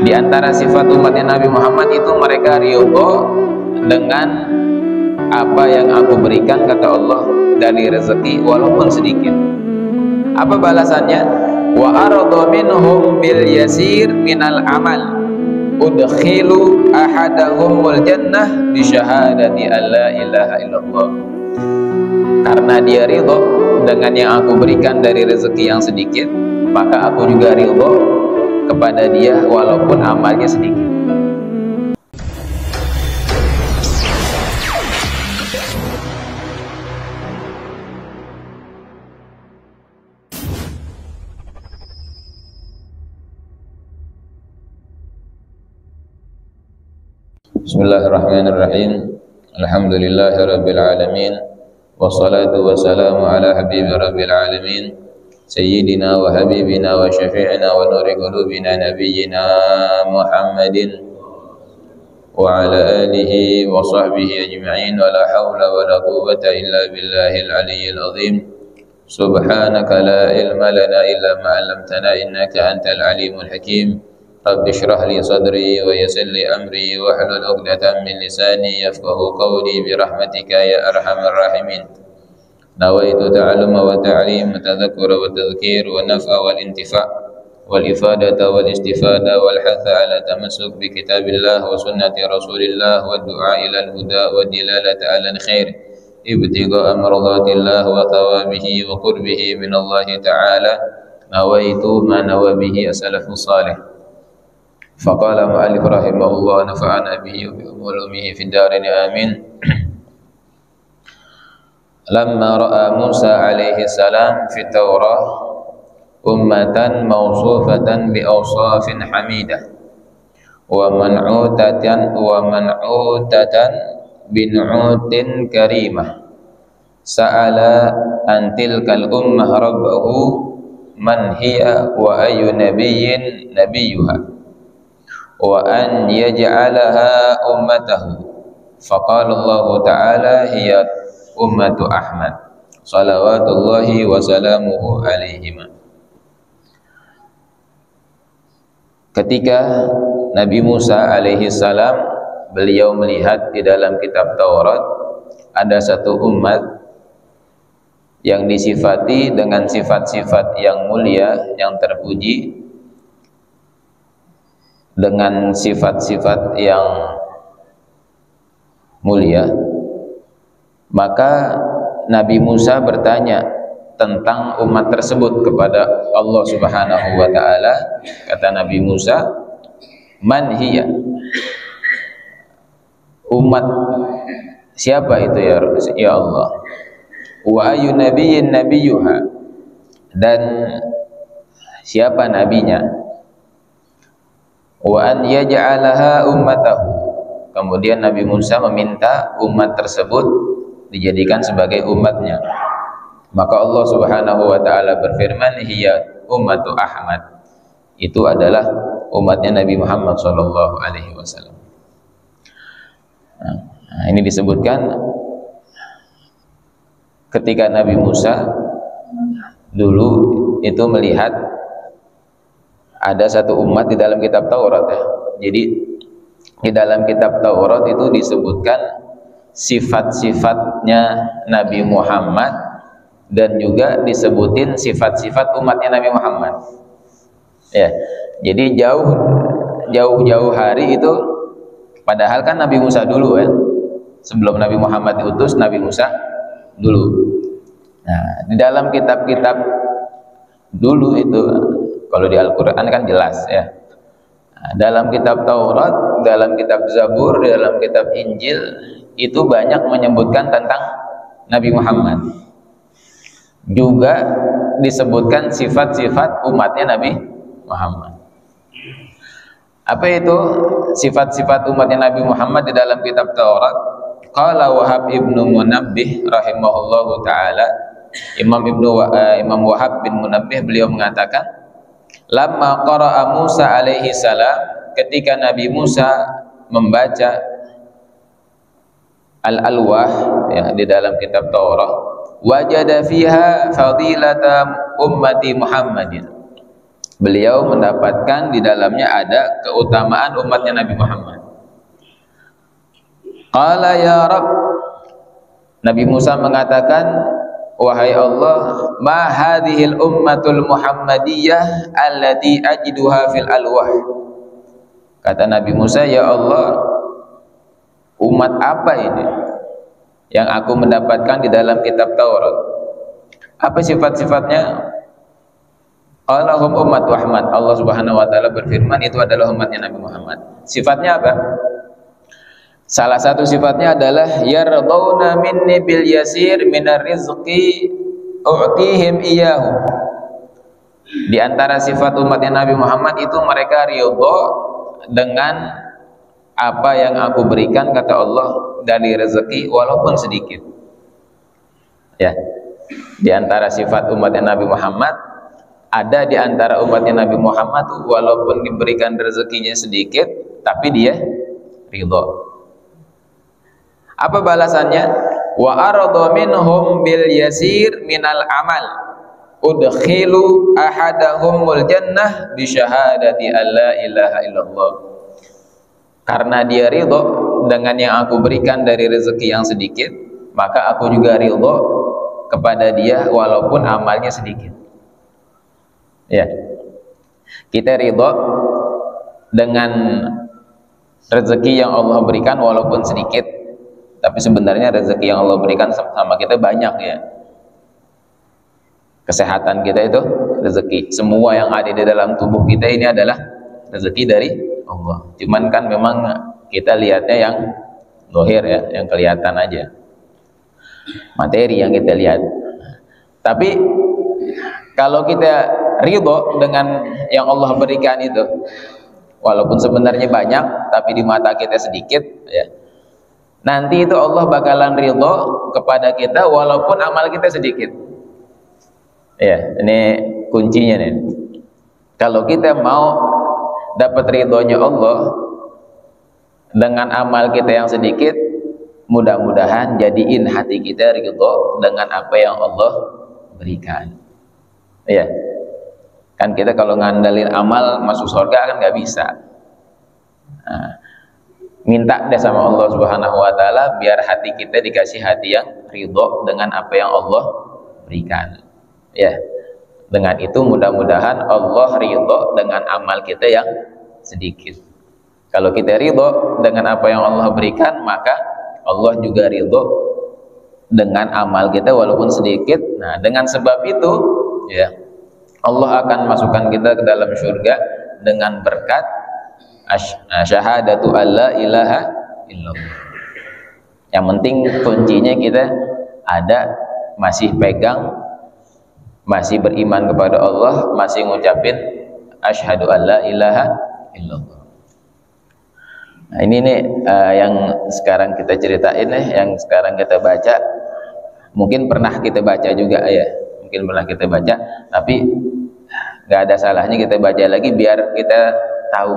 Di antara sifat umatnya Nabi Muhammad itu mereka ridho dengan apa yang aku berikan, kata Allah, dari rezeki walaupun sedikit. Apa balasannya? Wa arada minhum bil yasir minal amal udkhilu ahadahumul jannah bi syahadati alla ilaha illallah. Karena dia ridho dengan yang aku berikan dari rezeki yang sedikit, maka aku juga ridho kepada dia walaupun amalnya sedikit. Bismillahirrahmanirrahim. Alhamdulillahirabbil alamin. Wassalatu wassalamu ala habibi rabbil alamin. Sayyidina wa habibina wa syafi'ina wa nuri qulubina nabiyyina Muhammadin wa ala alihi wa sahbihi ajma'in. Wa la hawla wa la quwwata illa billahil aliyyil azim. Subhanaka la ilma lana illa ma 'allamtana innaka antal alimul hakim. Rabbi shrah li sadri wa yassir li amri wa hlul 'uqdatam min lisani yafqahu qawli bi rahmatika ya arhamar rahimin. Nawaitu ta'alluma wa ta'lim wa tadhakkura wa tadhkir wa naf'a wal intifa' wal ifadata wal istifada wal hatha ala tamassuk bi kitabillah wa sunnati rasulillah wa du'a ila al-huda wa dilalata ala al-khair ibtigha'a mardatillah wa thawabihi wa qurbihi min Allah ta'ala. Nawaitu ma nawa bihi as-salafus salih. Faqala mu'allif rahimahullah nafa'ana bihi wa bi ulumihi fid darin amin. Lamma ra'a Musa alaihi salam fi Taurah ummatan mawsufatan bi awsafin hamidah wa man'utatan bin'utin karimah, sa'ala an tilkal ummah rabbahu man hiya wa ayyu nabiyyin nabiyyuha wa an yaj'alaha ummatahu. Faqala Allah ta'ala hiya ummatu Ahmad salawatullahi wa salamuhu alaihima. Ketika Nabi Musa alaihi salam, beliau melihat di dalam kitab Taurat ada satu umat yang disifati dengan sifat-sifat yang mulia, yang terpuji, dengan sifat-sifat yang mulia, maka Nabi Musa bertanya tentang umat tersebut kepada Allah Subhanahu wa ta'ala. Kata Nabi Musa, man hiya, umat siapa itu ya Allah, wa ayu nabiyyin nabiyyuha, dan siapa nabinya, wa an yaj'alaha ummatahu. Kemudian Nabi Musa meminta umat tersebut dijadikan sebagai umatnya. Maka Allah Subhanahu wa ta'ala berfirman, hiya ummatu Ahmad, itu adalah umatnya Nabi Muhammad sallallahu alaihi wasallam. Nah, ini disebutkan ketika Nabi Musa dulu itu melihat ada satu umat di dalam kitab Taurat ya. Jadi di dalam kitab Taurat itu disebutkan sifat-sifatnya Nabi Muhammad dan juga disebutin sifat-sifat umatnya Nabi Muhammad. Ya. Jadi jauh-jauh hari itu, padahal kan Nabi Musa dulu ya. Sebelum Nabi Muhammad diutus, Nabi Musa dulu. Nah, di dalam kitab-kitab dulu itu, kalau di Al-Quran kan jelas ya. Nah, dalam kitab Taurat, dalam kitab Zabur, dalam kitab Injil itu banyak menyebutkan tentang Nabi Muhammad. Juga disebutkan sifat-sifat umatnya Nabi Muhammad. Apa itu sifat-sifat umatnya Nabi Muhammad di dalam kitab Taurat? Qala Wahab ibnu Munabbih rahimahullahu ta'ala, Imam Wahab bin Munabbih beliau mengatakan, lamma qara'a Musa alaihi salam, ketika Nabi Musa membaca al-alwah ya, di dalam kitab Taurat, wajada fiha fadilata ummati Muhammadin, beliau mendapatkan di dalamnya ada keutamaan umatnya Nabi Muhammad. Qala ya Rabb, Nabi Musa mengatakan, wahai Allah, ma hadhil ummatul Muhammadiyah allati ajiduha fil alwah. Kata Nabi Musa, ya Allah, umat apa ini yang aku mendapatkan di dalam kitab Taurat? Apa sifat-sifatnya? Allahum umat Muhammad. Allah Subhanahu wa taala berfirman, itu adalah umatnya Nabi Muhammad. Sifatnya apa? Salah satu sifatnya adalah yardawna minni bil yasir minar rizqi u'tihim iyahu. Di antara sifat umatnya Nabi Muhammad itu mereka ridha dengan apa yang aku berikan, kata Allah, dari rezeki walaupun sedikit. Ya. Di antara sifat umatnya Nabi Muhammad, ada di antara umatnya Nabi Muhammad walaupun diberikan rezekinya sedikit tapi dia ridha. Apa balasannya? Wa arada minhum bil yasir minal amal udkhilu ahadahumul jannah bi syahadati alla ilaha illallah. Karena dia ridha dengan yang aku berikan dari rezeki yang sedikit, maka aku juga ridha kepada dia walaupun amalnya sedikit. Ya, kita ridha dengan rezeki yang Allah berikan walaupun sedikit, tapi sebenarnya rezeki yang Allah berikan sama kita banyak ya. Kesehatan kita itu rezeki. Semua yang ada di dalam tubuh kita ini adalah rezeki dari Allah. Cuman kan memang kita lihatnya yang zahir ya, yang kelihatan aja, materi yang kita lihat. Tapi kalau kita ridho dengan yang Allah berikan itu, walaupun sebenarnya banyak tapi di mata kita sedikit ya, nanti itu Allah bakalan ridho kepada kita walaupun amal kita sedikit. Ya, ini kuncinya nih. Kalau kita mau dapat ridhonya Allah dengan amal kita yang sedikit, mudah-mudahan jadiin hati kita ridho dengan apa yang Allah berikan. Ya, kan kita kalau ngandalin amal masuk surga kan nggak bisa. Nah, minta deh sama Allah Subhanahu wa taala biar hati kita dikasih hati yang ridho dengan apa yang Allah berikan. Ya, dengan itu mudah-mudahan Allah ridho dengan amal kita yang sedikit. Kalau kita ridho dengan apa yang Allah berikan, maka Allah juga ridho dengan amal kita walaupun sedikit. Nah, dengan sebab itu ya, Allah akan masukkan kita ke dalam surga dengan berkat syahadatu alla ilaha illallah. Yang penting kuncinya kita ada, masih pegang, masih beriman kepada Allah, masih ngucapin asyhadu alla ilaha illallah. Nah, ini nih yang sekarang kita ceritain nih, yang sekarang kita baca, mungkin pernah kita baca juga ya, mungkin pernah kita baca, tapi nggak ada salahnya kita baca lagi biar kita tahu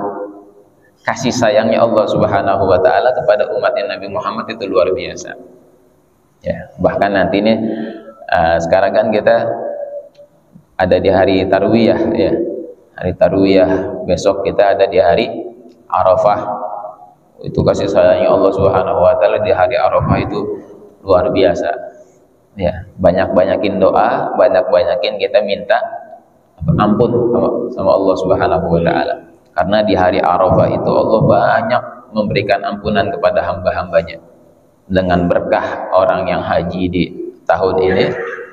kasih sayangnya Allah Subhanahu wa taala kepada umatnya Nabi Muhammad itu luar biasa. Ya, bahkan nanti nih sekarang kan kita ada di hari Tarwiyah ya. Hari Tarwiyah, besok kita ada di hari Arafah. Itu kasih sayangnya Allah Subhanahu wa taala di hari Arafah itu luar biasa. Ya, banyak-banyakin doa, banyak-banyakin kita minta ampun sama Allah Subhanahu wa taala. Karena di hari Arafah itu Allah banyak memberikan ampunan kepada hamba-hambanya. Dengan berkah orang yang haji di tahun ini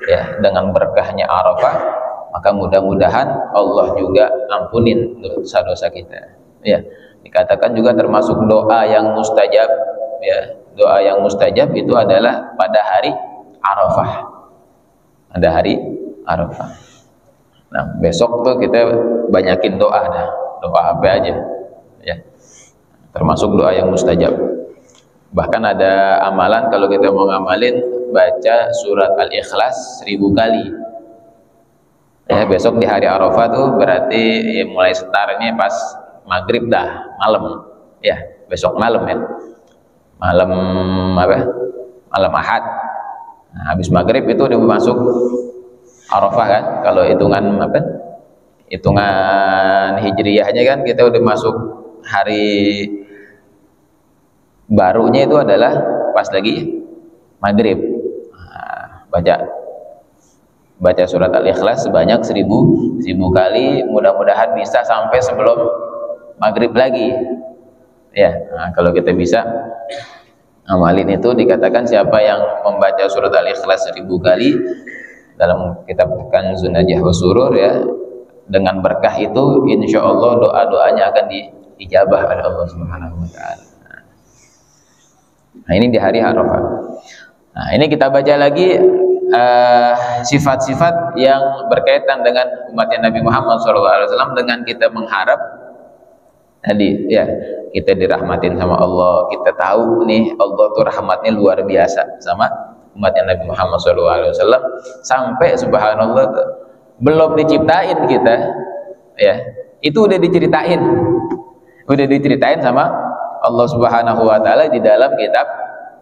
ya, dengan berkahnya Arafah, maka mudah-mudahan Allah juga ampunin dosa-dosa kita. Ya, dikatakan juga termasuk doa yang mustajab ya. Doa yang mustajab itu adalah pada hari Arafah. Ada hari Arafah. Nah, besok tuh kita banyakin doa dah. Doa apa aja ya. Termasuk doa yang mustajab. Bahkan ada amalan kalau kita mau ngamalin, baca surat Al-Ikhlas 1000 kali. Ya, besok di hari Arafah tuh berarti ya, mulai startnya pas maghrib dah, malam. Ya, besok malam ya. Malam apa? Malam Ahad. Nah, habis maghrib itu udah masuk Arafah kan? Kalau hitungan apa? hitungan hijriyahnya kan kita udah masuk hari barunya itu adalah pas lagi maghrib. Nah, baca surat Al-Ikhlas sebanyak 1000 kali, mudah-mudahan bisa sampai sebelum maghrib lagi ya. Nah, kalau kita bisa amalin itu, dikatakan siapa yang membaca surat Al-Ikhlas 1000 kali dalam kitab Kanzun Najah wa Surur ya, dengan berkah itu insya Allah doa-doanya akan diijabah oleh Allah Subhanahu wa Ta'ala. Nah, ini di hari Arafah. Nah, ini kita baca lagi sifat-sifat yang berkaitan dengan umatnya Nabi Muhammad SAW, dengan kita mengharap tadi ya, kita dirahmatin sama Allah. Kita tahu nih Allah tuh rahmatnya luar biasa sama umatnya Nabi Muhammad SAW, sampai subhanallah belum diciptain kita ya, itu udah diceritain sama Allah Subhanahu wa Ta'ala di dalam kitab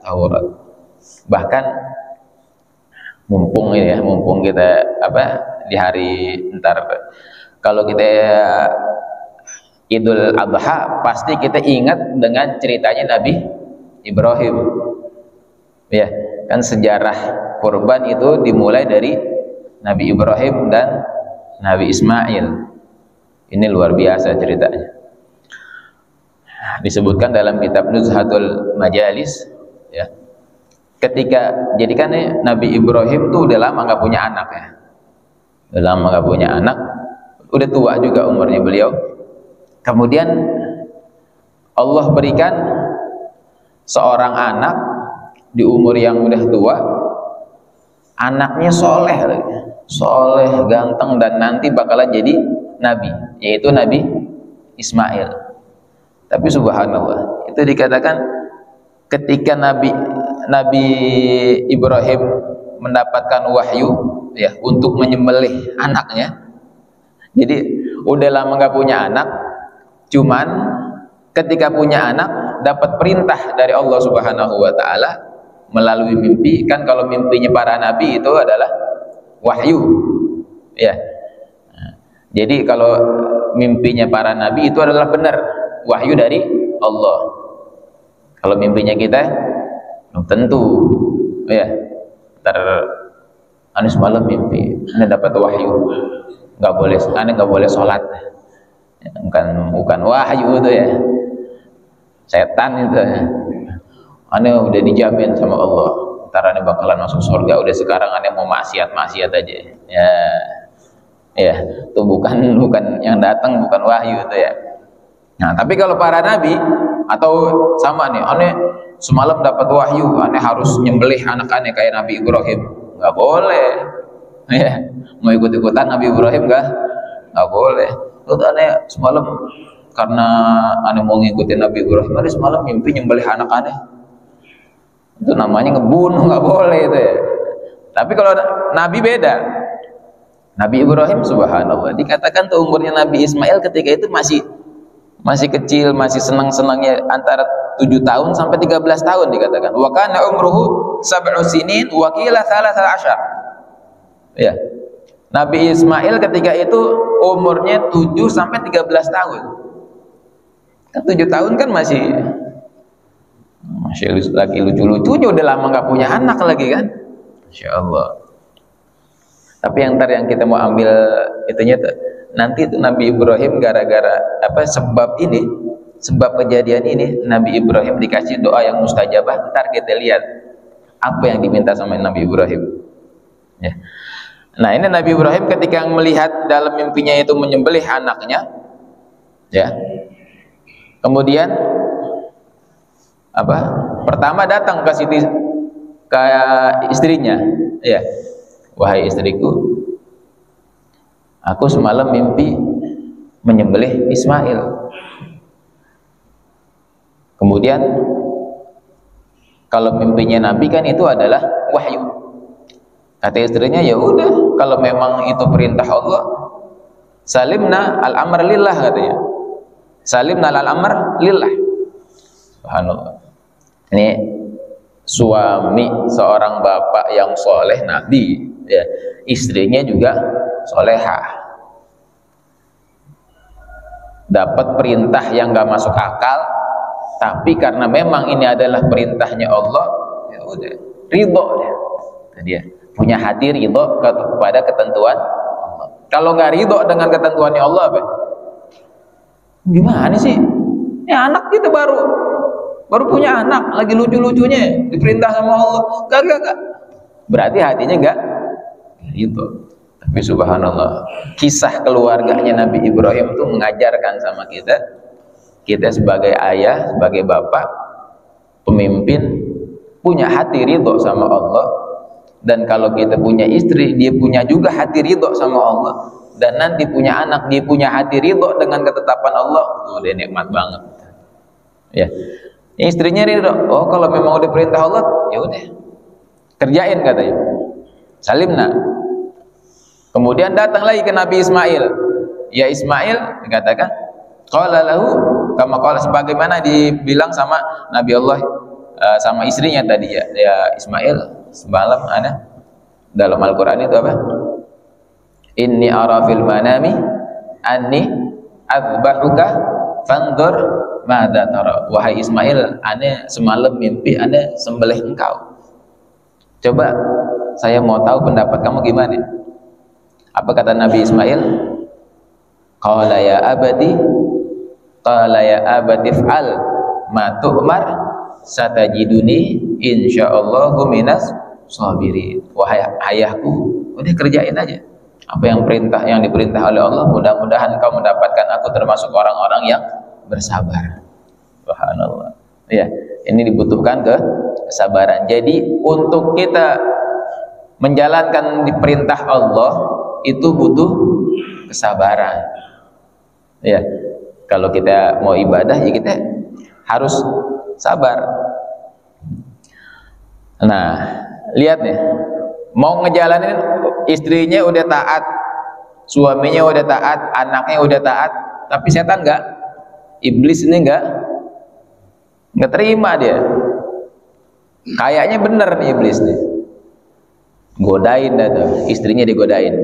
Taurat. Bahkan mumpung kita di hari ntar, kalau kita Idul Adha pasti kita ingat dengan ceritanya Nabi Ibrahim ya kan. Sejarah kurban itu dimulai dari Nabi Ibrahim dan Nabi Ismail. Ini luar biasa ceritanya, disebutkan dalam kitab Nuzhatul Majalis ya. Ketika jadikan Nabi Ibrahim tuh udah lama nggak punya anak ya, udah tua juga umurnya beliau. Kemudian Allah berikan seorang anak di umur yang udah tua, anaknya soleh, ganteng, dan nanti bakalan jadi nabi, yaitu Nabi Ismail. Tapi subhanallah, itu dikatakan ketika Nabi Ibrahim mendapatkan wahyu ya untuk menyembelih anaknya. Jadi udah lama nggak punya anak, cuman ketika punya anak dapat perintah dari Allah Subhanahu wa Ta'ala melalui mimpi. Kan kalau mimpinya para nabi itu adalah wahyu ya. Jadi kalau mimpinya para nabi itu adalah benar wahyu dari Allah. Kalau mimpinya kita belum tentu ya. Ane semalam mimpi, ane dapat wahyu, ane nggak boleh sholat, ya, bukan wahyu itu ya, setan itu ya. Ane udah dijamin sama Allah, ntar ane bakalan masuk surga. Udah sekarang ane mau maksiat aja ya, itu bukan yang datang, bukan wahyu itu ya. Nah, tapi kalau para nabi atau sama nih, ane semalam dapat wahyu, ane harus nyembelih anak ane kayak Nabi Ibrahim, nggak boleh ya. Mau ikut-ikutan Nabi Ibrahim nggak boleh. Terus ane semalam karena ane mau ngikutin Nabi Ibrahim, ane semalam mimpi nyembelih anak ane, itu namanya ngebunuh, nggak boleh itu ya. Tapi kalau nabi beda. Nabi Ibrahim subhanallah dikatakan tuh umurnya Nabi Ismail ketika itu masih kecil, masih senang-senangnya antara 7 tahun sampai 13 tahun dikatakan. Wa kana umruhu 7 sinin wa qila 13. Ya. Nabi Ismail ketika itu umurnya 7 sampai 13 tahun. Kan 7 tahun kan masih lagi lucu-lucunya, udah lama nggak punya anak lagi kan. Masya Allah. Tapi yang kita mau ambil itunya tuh, nanti itu Nabi Ibrahim gara-gara sebab kejadian ini Nabi Ibrahim dikasih doa yang mustajabah. Ntar kita lihat apa yang diminta sama Nabi Ibrahim ya. Nah, ini Nabi Ibrahim ketika melihat dalam mimpinya itu menyembelih anaknya ya. Kemudian pertama datang ke istrinya ya. Wahai istriku, aku semalam mimpi menyembelih Ismail. Kemudian kalau mimpinya Nabi kan itu adalah wahyu. Kata istrinya, ya udah, kalau memang itu perintah Allah, salimna al-amr lillah katanya. Salimna al-amr lillah. Subhanallah. Ini suami seorang bapak yang soleh Nabi ya, istrinya juga solehah dapat perintah yang nggak masuk akal, tapi karena memang ini adalah perintahnya Allah, ya udah ridho dia punya hati ridho kepada ketentuan Allah. Kalau nggak ridho dengan ketentuannya Allah, apa? Gimana sih? Ya anak kita baru punya anak, lagi lucu-lucunya diperintah sama Allah, gak. Berarti hatinya nggak ridho. Tapi subhanallah, kisah keluarganya Nabi Ibrahim itu mengajarkan sama kita sebagai ayah, sebagai bapak, pemimpin, punya hati ridho sama Allah. Dan kalau kita punya istri, dia punya juga hati ridho sama Allah. Dan nanti punya anak, dia punya hati ridho dengan ketetapan Allah. Udah nikmat banget. Ya, istrinya ridho. Oh, kalau memang udah perintah Allah, ya udah kerjain katanya. Salimna. Kemudian datang lagi ke Nabi Ismail. Ya Ismail, dikatakan qala lahu kama qala, sebagaimana dibilang sama Nabi Allah sama istrinya tadi ya. Ya Ismail, semalam ada dalam Al-Qur'an itu apa? Inni ara fil manami anni azbahuka fanzur madza tara. Wahai Ismail, ane semalam mimpi ane sembelih engkau. Coba saya mau tahu pendapat kamu gimana? Apa kata Nabi Ismail? Qala ya abadi fa'al ma tu'mar satajiduni insyaallahu minas sabirin. Wahai ayahku, udah kerjain aja apa yang diperintah oleh Allah. Mudah-mudahan kau mendapatkan aku termasuk orang-orang yang bersabar. Subhanallah. Ya, ini dibutuhkan kesabaran. Jadi untuk kita menjalankan perintah Allah itu butuh kesabaran. Ya, kalau kita mau ibadah ya kita harus sabar. Nah, lihat nih, mau ngejalanin istrinya udah taat, suaminya udah taat, anaknya udah taat, tapi setan enggak, iblis ini enggak terima dia. Kayaknya bener nih iblis nih, godain dah tuh, istrinya digodain.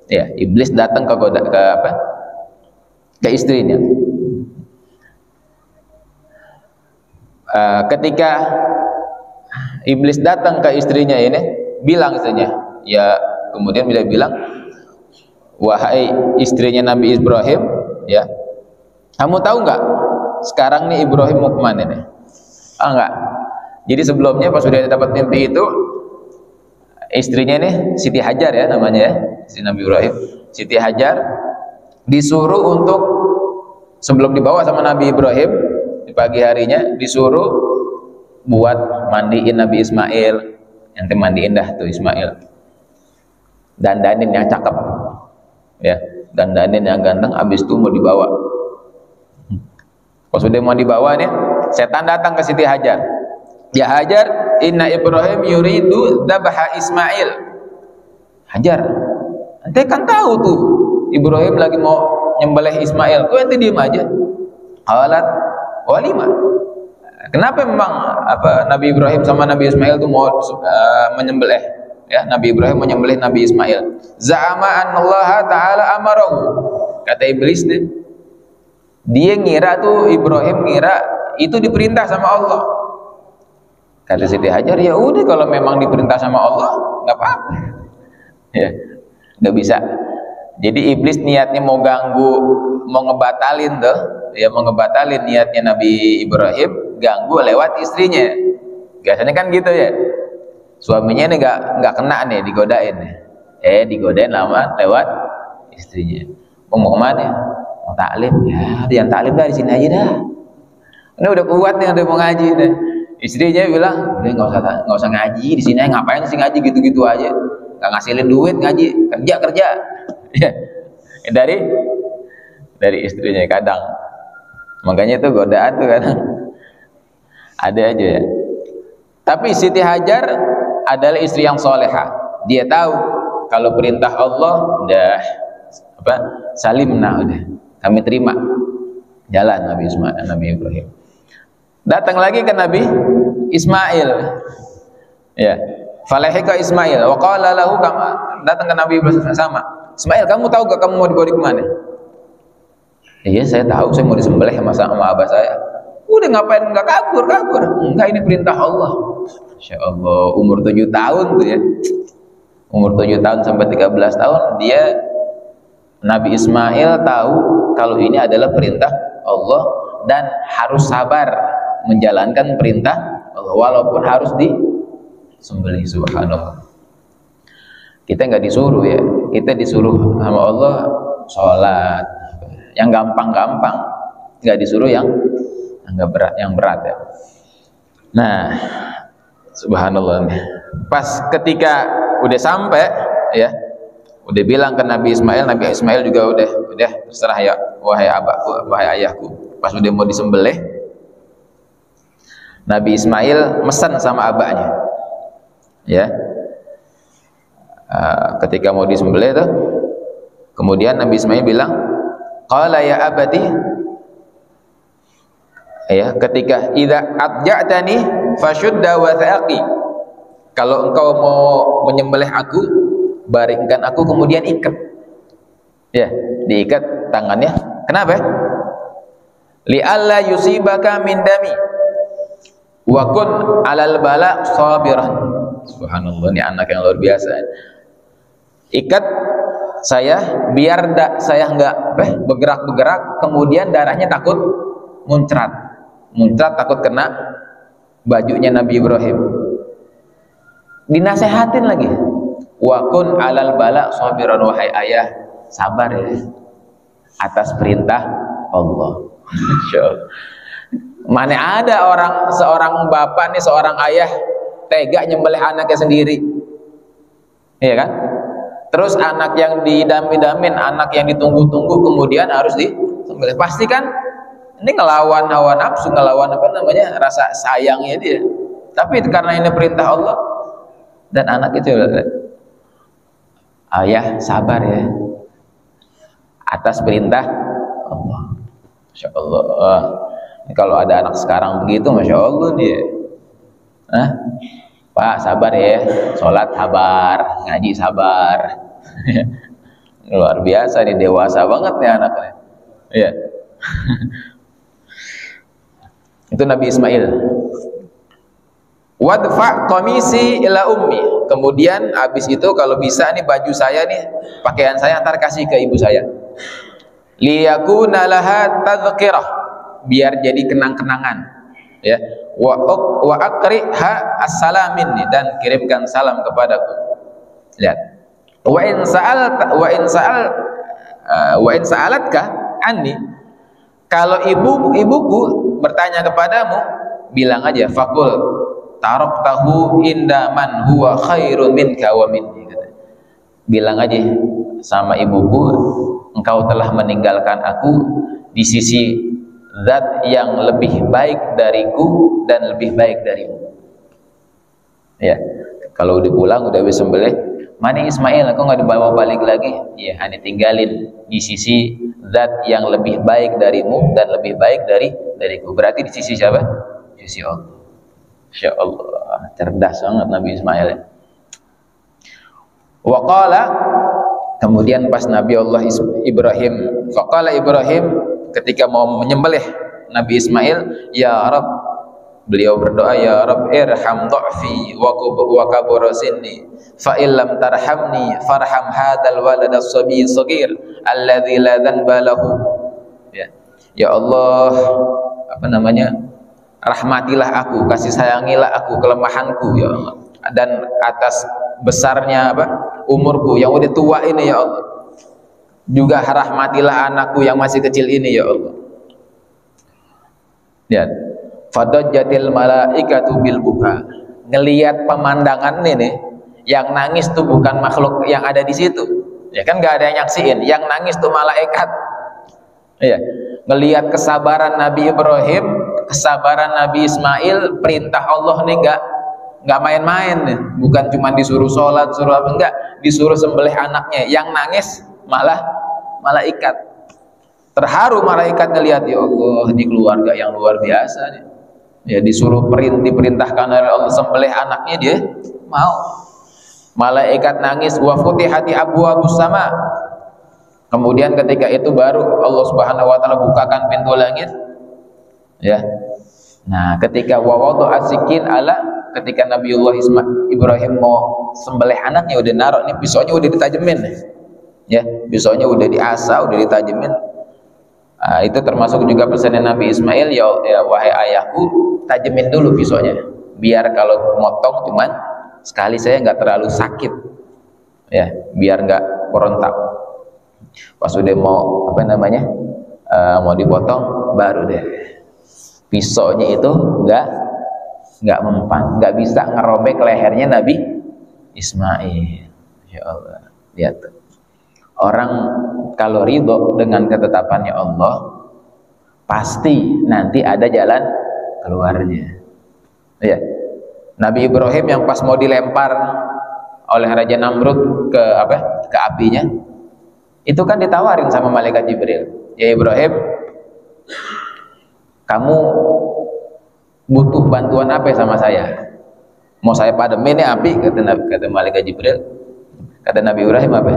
Ya, iblis datang ke istrinya. Ketika iblis datang ke istrinya ini, bilang istrinya, ya kemudian dia bilang, wahai istrinya Nabi Ibrahim, ya, kamu tahu nggak sekarang nih Ibrahim mau kemana nih? Enggak. Jadi sebelumnya pas sudah dapat mimpi itu, istrinya nih Siti Hajar ya namanya ya, si Nabi Ibrahim, Siti Hajar disuruh untuk sebelum dibawa sama Nabi Ibrahim di pagi harinya disuruh buat mandiin Nabi Ismail. Nanti mandiin dah tuh Ismail, dandanin yang cakep ya, dandanin yang ganteng, habis itu mau dibawa. Pas sudah mau dibawa nih, setan datang ke Siti Hajar. Ya Hajar, inna Ibrahim yuridu dhabaha Ismail. Hajar, ente kan tahu tuh Ibrahim lagi mau nyembelih Ismail, kok ente diem aja? Qalat walima. Kenapa memang Nabi Ibrahim sama Nabi Ismail tuh mau menyembelih? Ya, Nabi Ibrahim menyembelih Nabi Ismail. Za'ama annallaha ta'ala amarahu. Kata iblis nih, dia ngira tuh Ibrahim ngira itu diperintah sama Allah. Kata Siti Hajar, ya udah kalau memang diperintah sama Allah nggak apa-apa. Ya, nggak bisa. Jadi iblis niatnya mau ganggu, mau ngebatalin tuh, ya mau ngebatalin niatnya Nabi Ibrahim, ganggu lewat istrinya. Biasanya kan gitu ya. Suaminya nih nggak kena nih, digodain nih. Digodain lewat istrinya. Mau kemana? Mau taklim. Ya, yang taklim dah di sini aja dah. Ini udah kuat nih, udah mau ngaji deh. Istrinya bilang, udah nggak usah ngaji di sini, ngapain sih ngaji gitu-gitu aja, nggak ngasilin duit ngaji, kerja. Ya, dari istrinya kadang, makanya itu godaan tuh kadang ada aja ya. Tapi Siti Hajar adalah istri yang soleha, dia tahu kalau perintah Allah udah salimna, udah kami terima, jalan Nabi Ibrahim. Datang lagi ke Nabi Ismail, ya, falahika Ismail, wa qala lahu kama, datang ke Nabi Ibrahim sama, Ismail, kamu tahu gak kamu mau dibawa di kemana? Iya saya tahu, saya mau disembelih sama abah saya. Udah ngapain nggak kabur? Enggak, ini perintah Allah. Masya Allah, umur 7 tahun tuh ya. Umur 7 tahun sampai 13 tahun dia, Nabi Ismail tahu kalau ini adalah perintah Allah dan harus sabar menjalankan perintah Allah walaupun harus disembelih. Subhanallah. Kita nggak disuruh ya, kita disuruh sama Allah sholat yang gampang-gampang, nggak disuruh yang nggak berat, yang berat ya. Nah, subhanallah, pas ketika udah sampai ya, udah bilang ke Nabi Ismail juga udah terserah ya, wahai abahku, wahai ayahku. Pas udah mau disembelih, Nabi Ismail mesen sama abahnya ya. Ketika mau disembelih tuh, kemudian Nabi Ismail bilang, qala ya abati, ya, ketika idza adja'tani fashudda wathaqi, kalau engkau mau menyembelih aku, baringkan aku kemudian ikat. Ya, diikat tangannya. Kenapa? Li alla yusibaka min dami wa kun 'alal bala sabiran. Subhanallah, ini anak yang luar biasa. Ikat saya biar saya enggak bergerak-bergerak, kemudian darahnya takut muncrat takut kena bajunya Nabi Ibrahim. Dinasehatin lagi, wa kun 'alal bala sabiran, wahai ayah, sabar ya atas perintah Allah. Masyaallah. Mana ada seorang bapak nih, seorang ayah tega nyembelih anaknya sendiri, iya kan? Terus anak yang didam-damin, anak yang ditunggu-tunggu kemudian harus disembelih. Pasti kan ini ngelawan hawa nafsu, ngelawan rasa sayangnya dia. Tapi karena ini perintah Allah, dan anak itu, ayah sabar ya atas perintah Allah. Masya Allah. Kalau ada anak sekarang begitu, Masya Allah dia. Pak sabar ya, sholat sabar, ngaji sabar. Luar biasa nih, dewasa banget nih anaknya. Iya. Itu Nabi Ismail. Wadfa qamisi ila ummi. Kemudian habis itu kalau bisa nih baju saya nih, pakaian saya antar kasih ke ibu saya. Liyakuna laha tadhkirah, biar jadi kenang-kenangan ya. Wa aqriha as-salamin, dan kirimkan salam kepadaku. Lihat. Wa in sa'alatka anni, kalau ibuku bertanya kepadamu, bilang aja faqul taraktahu inda man huwa khairun minka wa minni. Bilang aja sama ibuku, engkau telah meninggalkan aku di sisi zat yang lebih baik dariku dan lebih baik darimu. Ya, kalau udah pulang udah bisa sembelih, mana Ismail, aku nggak dibawa balik lagi? Ya, hanya tinggalin di sisi zat yang lebih baik darimu dan lebih baik dariku. Berarti di sisi siapa? Di sisi Allah. Masya Allah, cerdas banget Nabi Ismail. Wa qala, kemudian pas Nabi Allah Ibrahim, faqala Ibrahim, ketika mau menyembelih Nabi Ismail, ya Rabb, beliau berdoa, ya Rabb irham dha'fi wa kabura sinni fa illam tarhamni farham hadzal walad as-sabi saghir alladzi la dhanba lahu. Ya Allah, rahmatilah aku, kasih sayangilah aku kelemahanku ya Allah, dan atas besarnya umurku yang udah tua ini ya Allah, juga rahmatilah anakku yang masih kecil ini ya Allah. Lihat, fadajjatil malaikatu bil buka. Ngelihat pemandangan ini, yang nangis tuh bukan makhluk yang ada di situ. Ya kan nggak ada yang nyaksiin, yang nangis tuh malaikat. Iya. Ngelihat kesabaran Nabi Ibrahim, kesabaran Nabi Ismail, perintah Allah nih nggak main-main nih. Bukan cuma disuruh sholat, suruh apa, enggak, disuruh sembelih anaknya. Yang nangis malah malaikat. Terharu malaikat ngelihat, ya Allah, ini keluarga yang luar biasa nih. Ya, disuruh diperintahkan oleh Allah sembelih anaknya, dia mau. Malaikat nangis, wa futihati abwaabus sama. Kemudian ketika itu baru Allah Subhanahu wa taala bukakan pintu langit. Ya. Nah, ketika wawadhu asikin ala, ketika Nabiullah Ibrahim mau sembelih anaknya, udah naruh nih pisaunya, udah ditajemin. Ya, pisaunya udah diasah, udah ditajemin. Nah, itu termasuk juga pesanan Nabi Ismail, ya wahai ayahku, tajemin dulu pisaunya, biar kalau motong cuman sekali saya nggak terlalu sakit, ya, biar nggak korontak. Pas udah mau mau dipotong, baru deh pisaunya itu nggak mempan, nggak bisa ngerobek lehernya Nabi Ismail. Ya Allah, lihat tuh. Orang kalau ridho dengan ketetapannya Allah, pasti nanti ada jalan keluarnya. Ya. Nabi Ibrahim yang pas mau dilempar oleh Raja Namrud ke apinya, itu kan ditawarin sama malaikat Jibril, ya Ibrahim, kamu butuh bantuan apa sama saya? Mau saya pademin api? Kata malaikat Jibril. Kata Nabi Ibrahim apa?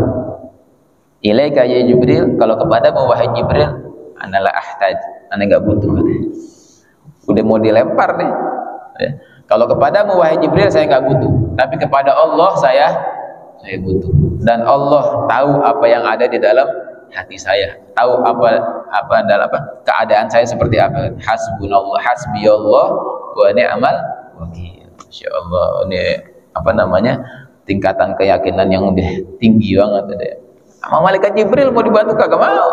Ilaika ya Jibril, kalau kepadamu wahai Jibril, analah ahtaj, ana enggak butuh katanya. Udah mau dilempar nih. Ya. Kalau kepadamu wahai Jibril saya enggak butuh, tapi kepada Allah saya butuh. Dan Allah tahu apa yang ada di dalam hati saya, tahu apa keadaan saya seperti apa. Hasbunallah, hasbiyallah wa ni'mal wakil. Insyaallah ini tingkatan keyakinan yang udah tinggi banget deh. Sama malaikat Jibril mau dibantu kagak mau.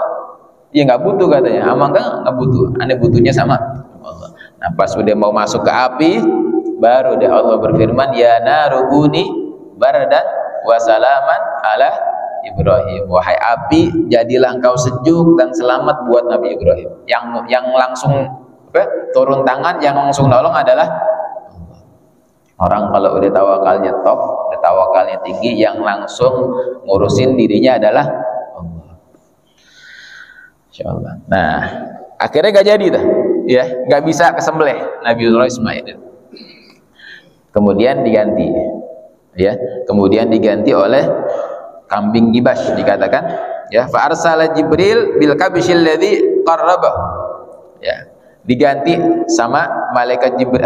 Ya nggak butuh katanya. Amang nggak butuh. Aneh butuhnya sama Allah. Nah pas udah mau masuk ke api, baru deh Allah berfirman, ya naruguni baradan wa salaman ala Ibrahim. Wahai api, jadilah engkau sejuk dan selamat buat Nabi Ibrahim. Yang langsung turun tangan, yang langsung nolong adalah orang. Kalau udah tawakalnya top, udah tawakalnya tinggi, yang langsung ngurusin dirinya adalah Allah. Insyaallah. Nah, akhirnya gak jadi dah, ya, gak bisa kesembelih Nabiullah Ismail. Kemudian diganti, ya, kemudian diganti oleh kambing gibas, dikatakan, ya, fa arsala Jibril bil kabshil ladzi qarraba, ya, diganti sama malaikat Jibril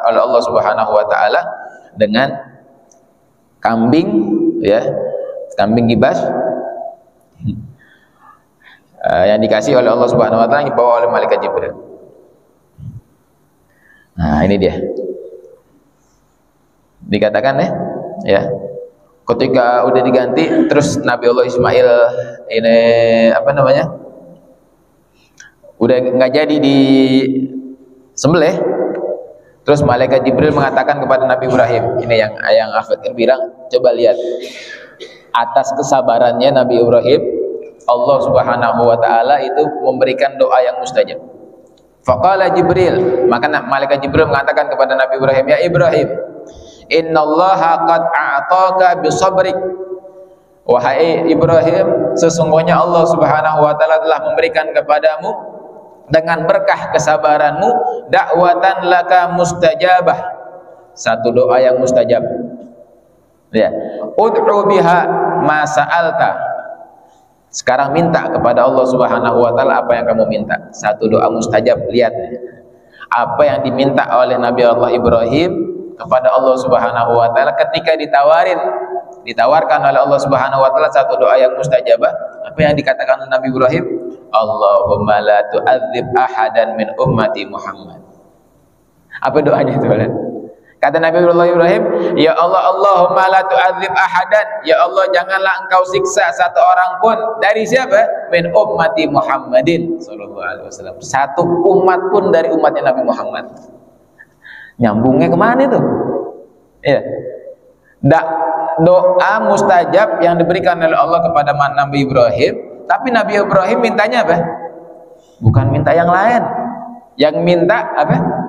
oleh Allah Subhanahu wa taala dengan kambing, ya, kambing gibas yang dikasih oleh Allah Subhanahu wa taala, yang dibawa oleh malaikat Jibril. Nah, ini dia. Dikatakan ya, ketika udah diganti, terus Nabi Allah Ismail ini udah nggak jadi di sembelih, terus malaikat Jibril mengatakan kepada Nabi Ibrahim, ini yang Afid bilang, coba lihat atas kesabarannya Nabi Ibrahim, Allah Subhanahu wa taala itu memberikan doa yang mustajab. Faqala Jibril, maka malaikat Jibril mengatakan kepada Nabi Ibrahim, ya Ibrahim, innallaha qad a'taka bisabrik. Wahai Ibrahim, sesungguhnya Allah Subhanahu wa taala telah memberikan kepadamu dengan berkah kesabaranmu dakwatan laka mustajabah, satu doa yang mustajab. Ya, ud'u biha ma sa'alta. Sekarang minta kepada Allah Subhanahu wa taala apa yang kamu minta, satu doa mustajab. Lihat apa yang diminta oleh Nabi Allah Ibrahim kepada Allah Subhanahu wa taala ketika ditawarkan oleh Allah Subhanahu wa taala satu doa yang mustajabah. Apa yang dikatakan oleh Nabi Ibrahim? Allahumma la tu'adzib ahadan min ummati Muhammad. Apa doanya itu? Kata Nabi Ibrahim, ya Allah, Allahumma la tu'adzib ahadan, ya Allah janganlah engkau siksa satu orang pun dari siapa? Min ummati Muhammadin sallallahu alaihi wasallam, satu umat pun dari umatnya Nabi Muhammad. Nyambungnya kemana itu? Ya, doa mustajab yang diberikan oleh Allah kepada Nabi Ibrahim, tapi Nabi Ibrahim mintanya apa? Bukan minta yang lain, yang minta apa?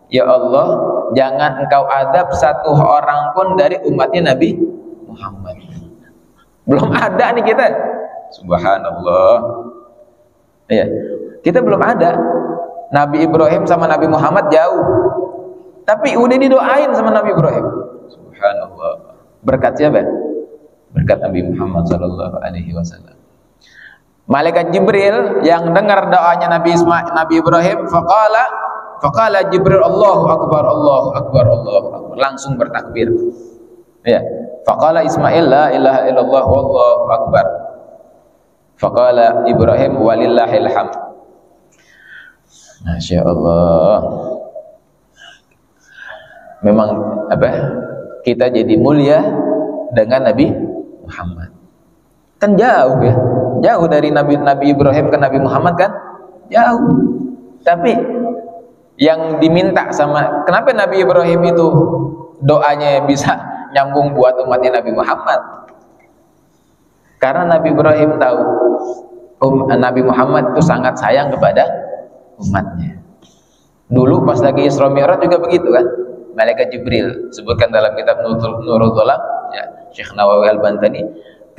Ya Allah, jangan engkau adab satu orang pun dari umatnya Nabi Muhammad. Belum ada nih kita, subhanallah. Ya, kita belum ada. Nabi Ibrahim sama Nabi Muhammad jauh, tapi udah didoain sama Nabi Ibrahim. Subhanallah. Berkat siapa? Berkat Nabi Muhammad sallallahu alaihi wasallam. Malaikat Jibril yang dengar doanya Nabi Ibrahim, faqala Jibril, Allahu akbar, Allahu akbar, Allahu akbar, langsung bertakbir. Ya, faqala Ismail, la ilaha illallah wallahu akbar. Faqala Ibrahim, walillahil hamd. Masya Allah. Memang kita jadi mulia dengan Nabi Muhammad. Kan jauh ya, jauh dari Nabi Ibrahim ke Nabi Muhammad kan, jauh. Tapi yang diminta sama, kenapa Nabi Ibrahim itu doanya bisa nyambung buat umatnya Nabi Muhammad? Karena Nabi Ibrahim tahu Nabi Muhammad itu sangat sayang kepada umatnya. Dulu pas lagi Isra Mi'raj juga begitu kan, Malaikat Jibril, sebutkan dalam kitab Nurul Dhalam ya, Syekh Nawawi Al-Bantani,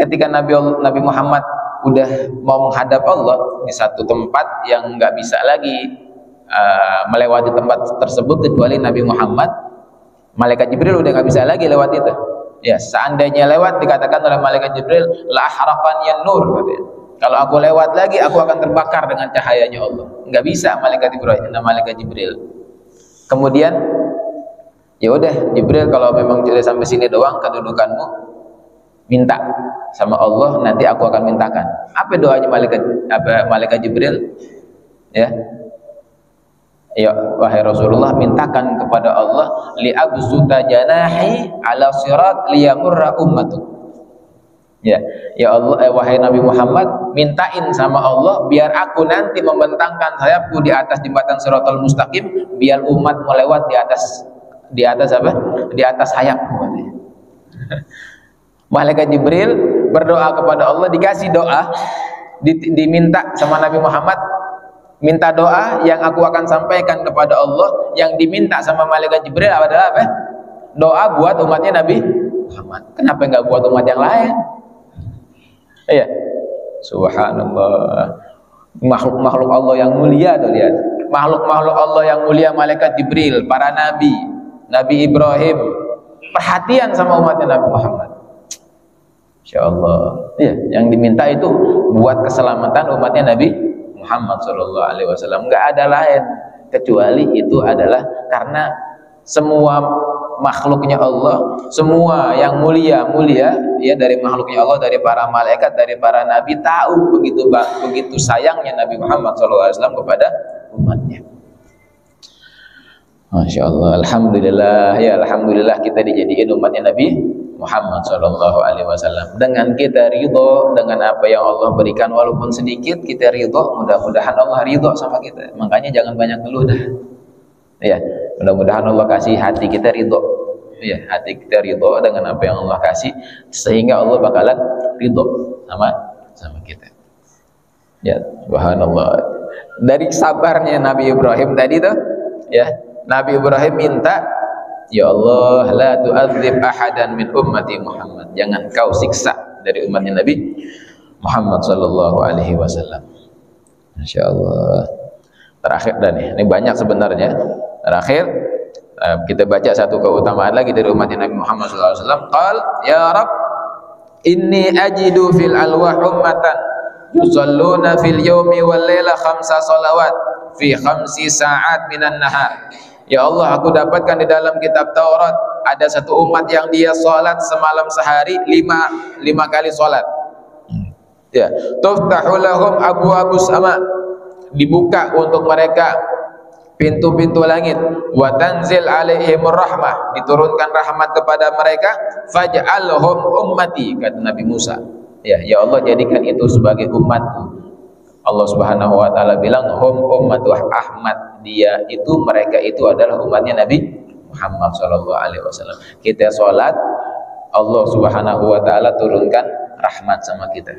ketika Nabi Muhammad udah mau menghadap Allah di satu tempat yang nggak bisa lagi melewati tempat tersebut kecuali Nabi Muhammad, Malaikat Jibril udah nggak bisa lagi lewat itu. Ya, seandainya lewat, dikatakan oleh Malaikat Jibril, la harakannya nur, katanya. Kalau aku lewat lagi, aku akan terbakar dengan cahayanya Allah. Nggak bisa Malaikat Jibril. Kemudian, ya udah Jibril, kalau memang sudah sampai sini doang kedudukanmu, minta sama Allah, nanti aku akan mintakan. Apa doanya Malaikat Jibril? Ya, wahai Rasulullah, mintakan kepada Allah, li abzuta janahi ala sirat liyamurra ummatuk. Ya Allah, wahai Nabi Muhammad, mintain sama Allah biar aku nanti membentangkan sayapku di atas jembatan Shiratal Mustaqim, biar umat melewat di atas apa? Di atas sayapku. Malaikat Jibril berdoa kepada Allah, dikasih doa, diminta sama Nabi Muhammad, minta doa yang aku akan sampaikan kepada Allah. Yang diminta sama Malaikat Jibril adalah apa? Doa buat umatnya Nabi Muhammad. Kenapa nggak buat umat yang lain? Iya, subhanallah. Makhluk Allah yang mulia tuh, lihat. Makhluk Allah yang mulia, Malaikat Jibril, para nabi, Nabi Ibrahim, perhatian sama umatnya Nabi Muhammad. Insya Allah. Iya, yang diminta itu buat keselamatan umatnya Nabi Muhammad SAW. Nggak ada lain kecuali itu adalah karena semua makhluknya Allah, semua yang mulia ya, dari makhluknya Allah, dari para malaikat, dari para nabi, tahu begitu sayangnya Nabi Muhammad SAW kepada umatnya. Masya Allah, alhamdulillah ya, alhamdulillah kita dijadiin umatnya Nabi Muhammad SAW. Dengan kita ridho dengan apa yang Allah berikan, walaupun sedikit kita ridho, mudah-mudahan Allah ridho sama kita. Makanya jangan banyak ngeluh dah. Ya, mudah-mudahan Allah kasih hati kita ridho. Ya, hati kita ridho dengan apa yang Allah kasih, sehingga Allah bakalan ridho sama kita. Ya, subhanallah. Dari sabarnya Nabi Ibrahim tadi tuh, ya, Nabi Ibrahim minta, ya Allah, la tu'adzib ahadan min ummati Muhammad. Jangan kau siksa dari umatnya Nabi Muhammad sallallahu alaihi wasallam. Masya Allah. Terakhir ini banyak sebenarnya. Terakhir kita baca satu keutamaan lagi dari umatnya Nabi Muhammad SAW. Qal ya Rabb, inni ajidu fil alwah ummatan yusalluna fil yawmi wal laila 5 salawat fi 5 sa'at minan nahar. Ya Allah, aku dapatkan di dalam kitab Taurat ada satu umat yang dia salat semalam sehari 5 kali salat. Ya, tuftahu lahum abwabus sama, dibuka untuk mereka pintu-pintu langit, wa tanzil alaihimur rahmah, diturunkan rahmat kepada mereka, faj'alhum ummati, kata Nabi Musa. Ya Allah, jadikan itu sebagai umatku. Allah Subhanahu wa taala bilang hum ummatu Ahmad, mereka itu adalah umatnya Nabi Muhammad sallallahu alaihi wasallam. Kita salat, Allah Subhanahu wa taala turunkan rahmat sama kita.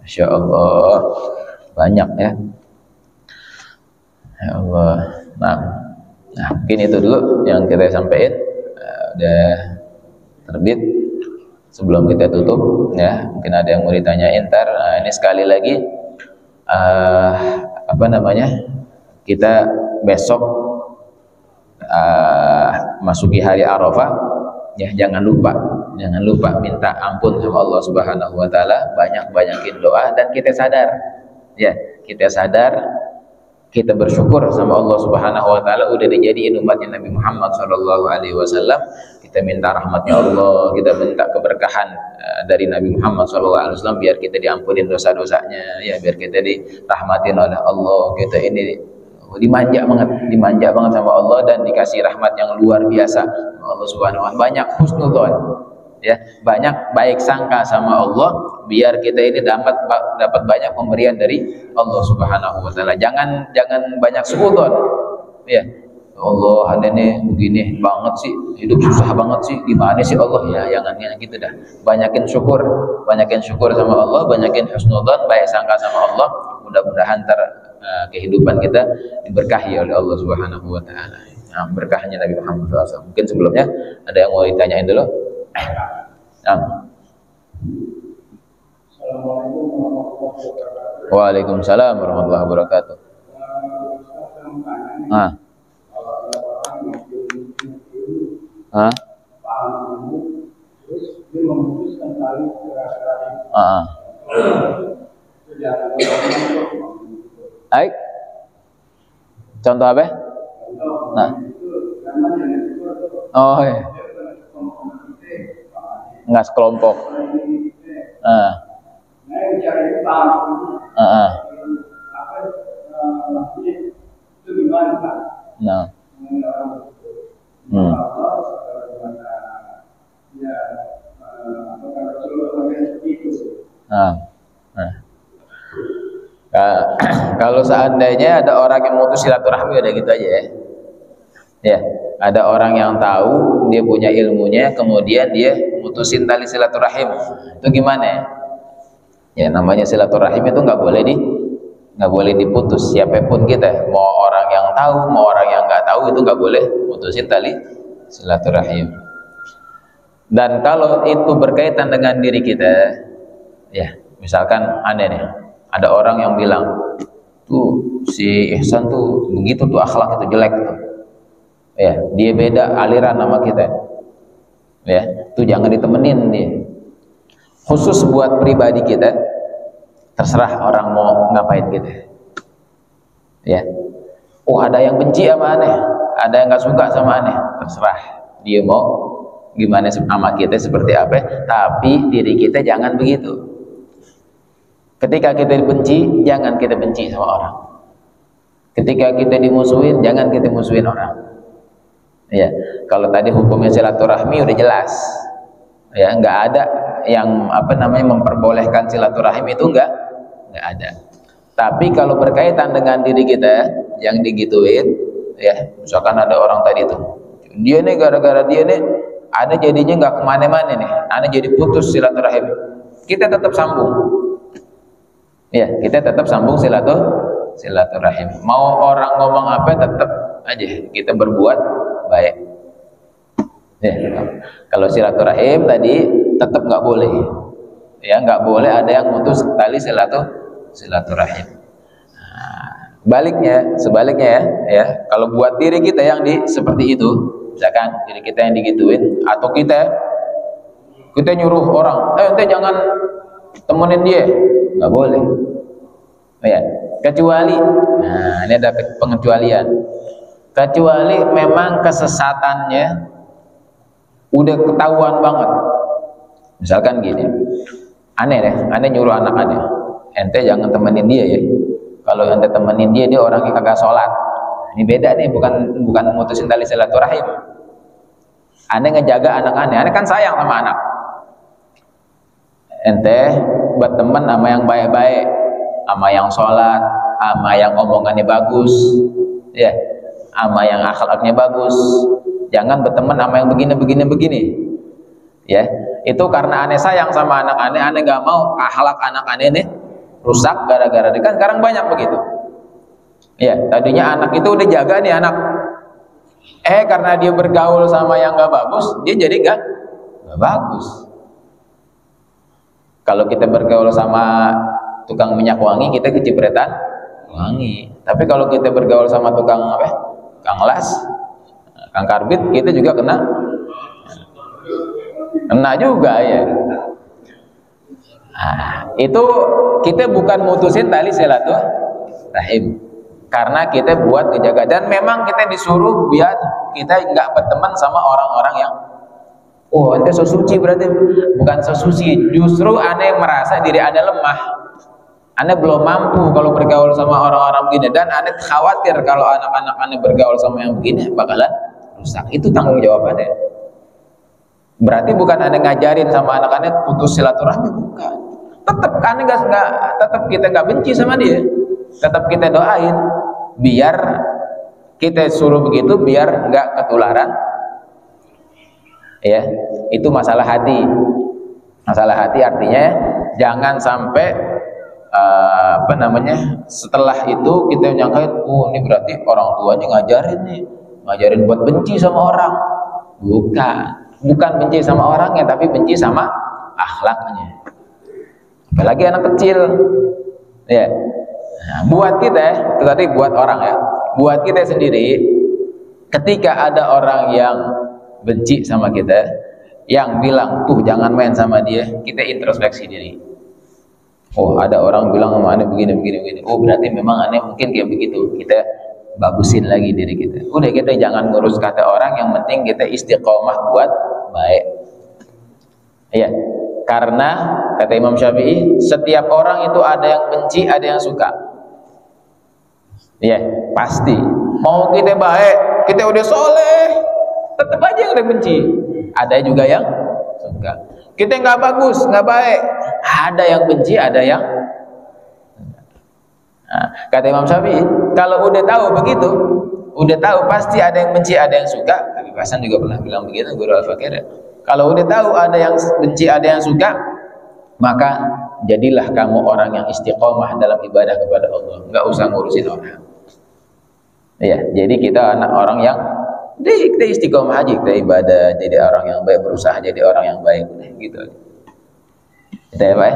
Masya Allah, banyak ya. Ya Allah. Nah, mungkin itu dulu yang kita sampaikan. Udah terbit. Sebelum kita tutup, ya, mungkin ada yang mau ditanyain ntar. Ini sekali lagi, kita besok masuki hari Arafah, Ya, jangan lupa minta ampun sama Allah Subhanahu wa taala, banyakin doa, dan kita sadar, ya, kita bersyukur sama Allah Subhanahu wa taala udah dijadiin umatnya Nabi Muhammad sallallahu alaihi wasallam. Kita minta rahmatnya Allah, kita minta keberkahan dari Nabi Muhammad sallallahu alaihi wasallam biar kita diampunin dosa-dosanya, ya, biar kita dirahmatin oleh Allah. Kita ini dimanja banget sama Allah dan dikasih rahmat yang luar biasa Allah Subhanahu wa taala. Banyak husnudzon, ya, banyak baik sangka sama Allah biar kita ini dapat banyak pemberian dari Allah Subhanahu wa taala. Jangan banyak suudzon, ya. Allah, ada nih begini banget sih, hidup susah banget sih, gimana sih Allah, ya, jangan gitu dah. Banyakin syukur sama Allah, banyakin husnudzon, baik sangka sama Allah. Mudah-mudahan kehidupan kita diberkahi oleh Allah Subhanahu wa taala. Nah, berkahnya Nabi Muhammad SAW. Mungkin sebelumnya ada yang mau ditanyain dulu? Waalaikumsalam warahmatullahi wabarakatuh. Baik. Contoh apa? Nah. Oh, iya. Nggak sekelompok. Nah. Kalau seandainya ada orang yang mutus silaturahmi, udah gitu aja, ya. Ya, ada orang yang tahu, dia punya ilmunya, kemudian dia mutusin tali silaturahim. Itu gimana ya? Ya, namanya silaturahim itu nggak boleh diputus. Siapapun kita, mau orang yang tahu, mau orang yang nggak tahu, itu nggak boleh mutusin tali silaturahim. Dan kalau itu berkaitan dengan diri kita, ya, misalkan aneh nih, ada orang yang bilang, tuh si Ihsan tuh begitu tuh, akhlak itu jelek tuh. Ya, dia beda aliran sama kita. Ya, tuh jangan ditemenin dia. Khusus buat pribadi kita, terserah orang mau ngapain kita. Ya. Oh, ada yang benci sama aneh, ada yang nggak suka sama aneh, terserah dia mau gimana sama kita seperti apa, tapi diri kita jangan begitu. Ketika kita dibenci, jangan kita benci sama orang. Ketika kita dimusuhin, jangan kita musuhin orang. Ya, kalau tadi hukumnya silaturahmi udah jelas. Ya, nggak ada yang memperbolehkan silaturahim, itu nggak ada. Tapi kalau berkaitan dengan diri kita yang digituin, ya, misalkan ada orang tadi itu, dia nih gara-gara dia nih, ada jadinya nggak kemana-mana nih, ada jadi putus silaturahim. Kita tetap sambung. Ya, kita tetap sambung silaturahim. Mau orang ngomong apa, tetap aja kita berbuat baik. Ya, kalau silaturahim tadi tetap nggak boleh. Ya, nggak boleh ada yang mutus tali silaturahim. Nah, sebaliknya ya, kalau buat diri kita yang seperti itu, misalkan diri kita yang digituin, atau kita nyuruh orang, ente jangan temenin dia, nggak boleh. Ya, kecuali, nah ini ada pengecualian. Kecuali memang kesesatannya udah ketahuan banget. Misalkan gini, aneh nyuruh anak aneh, ente jangan temenin dia ya. Kalau ente temenin dia orang yang kagak sholat. Ini beda nih, bukan mutusin tali silaturahim. Aneh ngejaga anak aneh kan sayang sama anak. Ente buat temen sama yang baik-baik, sama yang sholat, sama yang omongannya bagus, ya, sama yang akhlaknya bagus. Jangan berteman sama yang begini. Ya, itu karena aneh sayang sama anak aneh nggak mau akhlak anak aneh nih rusak gara-gara dia. Kan sekarang banyak begitu. Ya, tadinya anak itu udah jaga nih anak. Karena dia bergaul sama yang nggak bagus, dia jadi nggak bagus. Kalau kita bergaul sama tukang minyak wangi, kita kecipratan wangi. Tapi kalau kita bergaul sama tukang las, kang karbit, kita juga kena Kena juga ya. Nah, itu kita bukan mutusin tali silaturahim, karena kita buat ngejaga, dan memang kita disuruh biar kita nggak berteman sama orang-orang yang ente so suci. Berarti bukan so suci, justru aneh merasa diri aneh lemah, aneh belum mampu kalau bergaul sama orang-orang begini, dan aneh khawatir kalau anak-anak aneh bergaul sama yang begini bakalan rusak. Itu tanggung jawab aneh. Berarti bukan aneh ngajarin sama anak aneh putus silaturahmi, bukan. Tetap aneh tetap kita nggak benci sama dia, tetap kita doain biar kita suruh begitu biar nggak ketularan. Ya, itu masalah hati. Masalah hati artinya jangan sampai setelah itu kita nyangkain, oh ini berarti orang tuanya ngajarin buat benci sama orang. Bukan benci sama orangnya, tapi benci sama akhlaknya. Apalagi anak kecil. Ya. Nah, buat kita, tadi buat orang ya, buat kita sendiri, ketika ada orang yang benci sama kita, yang bilang tuh jangan main sama dia, kita introspeksi diri. Oh, ada orang bilang sama aneh begini. Oh, berarti memang aneh mungkin kayak begitu. Kita bagusin lagi diri kita. Udah, kita jangan ngurus kata orang, yang penting kita istiqomah buat baik. Iya. Karena kata Imam Syafi'i, setiap orang itu ada yang benci, ada yang suka. Iya, pasti. Mau kita baik, kita udah soleh, tetap aja yang ada benci. Ada juga yang suka. Kita nggak bagus, nggak baik, ada yang benci, ada yang. Nah, kata Imam Syafi'i, kalau udah tahu begitu, udah tahu pasti ada yang benci, ada yang suka. Habib Hasan juga pernah bilang begitu, Guru Al-Fakir. Kalau udah tahu ada yang benci, ada yang suka, maka jadilah kamu orang yang istiqomah dalam ibadah kepada Allah. Nggak usah ngurusin orang. Ya, jadi kita anak orang yang kita istiqomah aja, kita ibadah, jadi orang yang baik, berusaha jadi orang yang baik, gitu. Kita ya, Pak.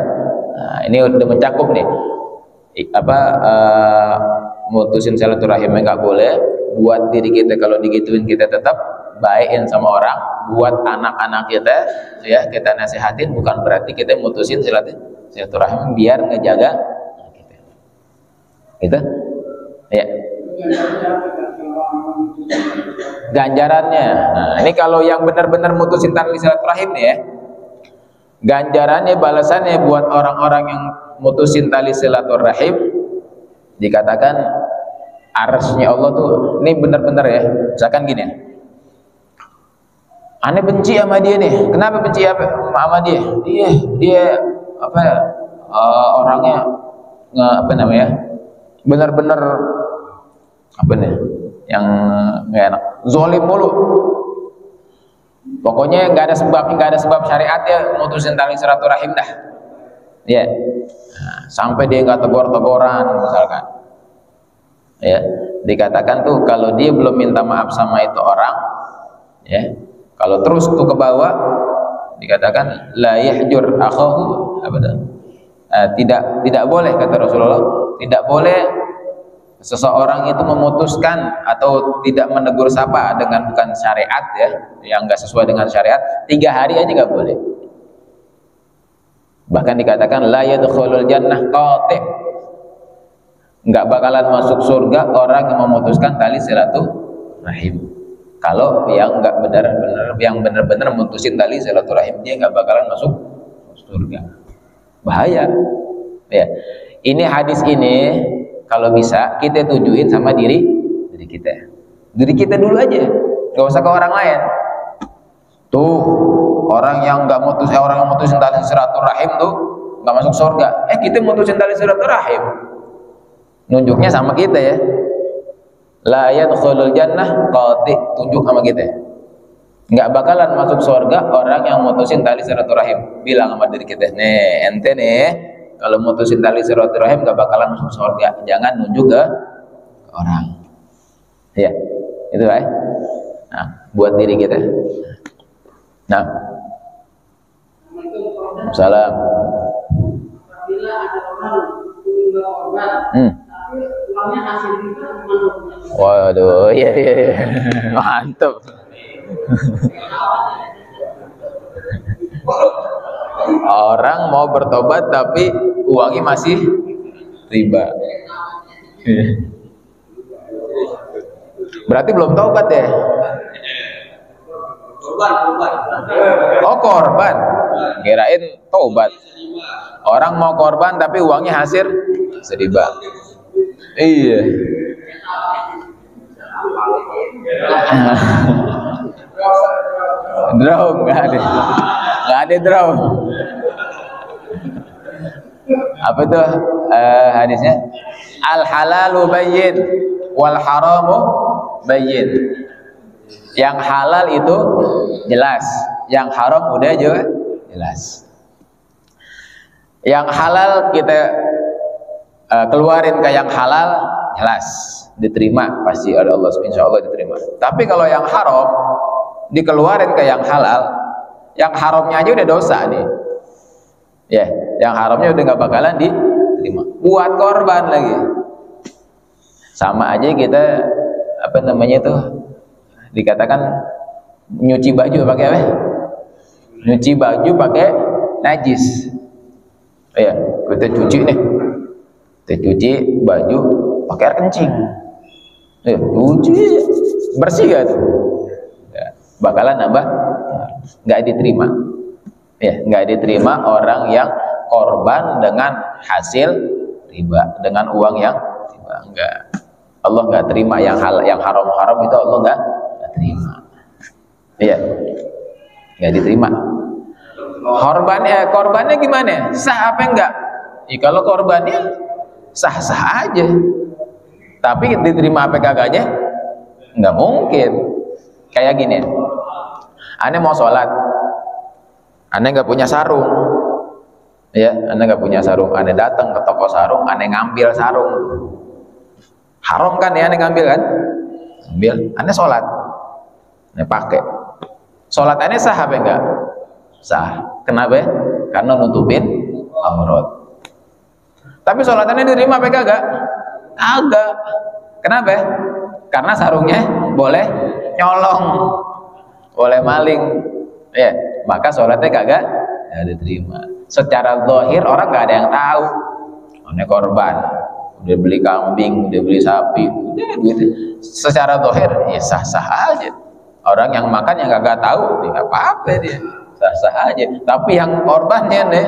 Nah, ini udah mencakup nih. Mutusin silaturahimnya nggak boleh. Buat diri kita, kalau digituin kita tetap baikin sama orang. Buat anak-anak kita, ya kita nasihatin, bukan berarti kita mutusin silaturahim biar ngejaga kita. Gitu? Ya. Ganjarannya. Nah, ini kalau yang benar-benar mutusin tali silaturahim nih ya. Ganjarannya, balasannya buat orang-orang yang mutusin tali silaturahim, dikatakan arsy-nya Allah tuh, ini benar-benar ya. Misalkan gini ya, aneh benci sama dia nih. Kenapa benci sama dia? Dia orangnya benar-benar yang nggak enak, zolim mulu. Pokoknya nggak ada sebab syariat ya mutusin tali silaturahim dah. Ya, nah, sampai dia nggak tegur-teguran misalkan. Ya, dikatakan tuh kalau dia belum minta maaf sama itu orang, ya, kalau terus tuh ke bawah, dikatakan la yahjur akhahu abadan. Tidak boleh, kata Rasulullah, tidak boleh seseorang itu memutuskan atau tidak menegur sapa dengan bukan syariat ya, yang nggak sesuai dengan syariat, 3 hari aja nggak boleh. Bahkan dikatakan la yadkhulul jannah qati', nggak bakalan masuk surga orang yang memutuskan tali silaturahim. Kalau yang nggak benar-benar memutusin tali silaturahim, dia nggak bakalan masuk surga. Bahaya. Ya, ini hadis ini kalau bisa kita tujuin sama diri kita dulu aja, nggak usah ke orang lain. Tuh orang yang mutusin tali silaturahim tuh nggak masuk surga. Kita mutusin tali silaturahim, nunjuknya sama kita ya. La yadkhulul jannah qati', tunjuk sama kita. Nggak bakalan masuk surga orang yang mutusin tali silaturahim. Bilang sama diri kita, nih ente nih, kalau mutusin tali silaturahim nggak bakalan masuk surga. Jangan nunjuk ke orang. Ya, itu ya. Nah, buat diri kita. Nah, salam. Apabila ada orang menjual obat, tapi uangnya hasil juga menurutnya. Waduh, iya, mantap. Orang mau bertobat tapi uangnya masih riba. Berarti belum tobat ya? Oh korban, kirain tobat. Orang mau korban tapi uangnya hasil riba. Iya. Draw nggak ada draw. Apa itu hadisnya? Al halalu bayyin wal haramu bayyin. Yang halal itu jelas, yang haram udah juga jelas. Yang halal kita keluarin ke yang halal jelas, diterima pasti ada Allah, insya Allah diterima. Tapi kalau yang haram dikeluarin ke yang halal, yang haramnya aja udah dosa nih. Ya, yang haramnya udah nggak bakalan diterima. Buat korban lagi. Sama aja kita apa namanya itu dikatakan nyuci baju pakai apa? Nyuci baju pakai najis. Ya, kita cuci nih. Kita cuci baju pakai air kencing. Cuci bersih gak tuh? Ya, bakalan nambah nggak diterima. Ya, nggak diterima orang yang korban dengan hasil riba, dengan uang yang riba. Enggak. Allah nggak terima yang haram-haram itu, Allah nggak terima. Iya, nggak diterima. Korbannya gimana? Sah apa enggak? Kalau korbannya sah-sah aja, tapi diterima apa kagaknya? Nggak mungkin. Kayak gini, aneh mau sholat, aneh nggak punya sarung, ya, aneh nggak punya sarung, aneh datang ke toko sarung, aneh ngambil sarung, haram kan ya, aneh ngambil kan, ambil, aneh sholat, aneh pakai, sholat aneh sah apa enggak? Sah. Kenapa? Karena nutupin aurat. Tapi sholat aneh diterima apa kagak? Agak. Kenapa? Karena sarungnya boleh nyolong, boleh maling, ya, maka sholatnya kagak diterima. Secara zahir orang gak ada yang tahu, aneh korban, udah beli kambing, udah beli sapi, udah gitu. Secara zahir ya sah-sah aja. Orang yang makan yang kagak tahu, ya nggak apa-apa dia, sah-sah aja. Tapi yang korbannya nih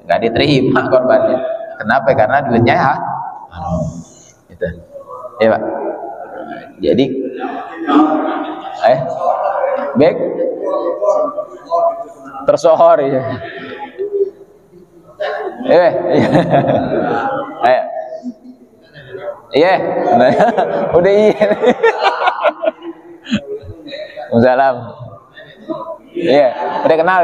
nggak diterima korbannya. Kenapa? Karena duitnya haram. Gitu. Ya Pak. Jadi baik tersohor ya. Iya. Udah iya. Salam. Iya, udah kenal.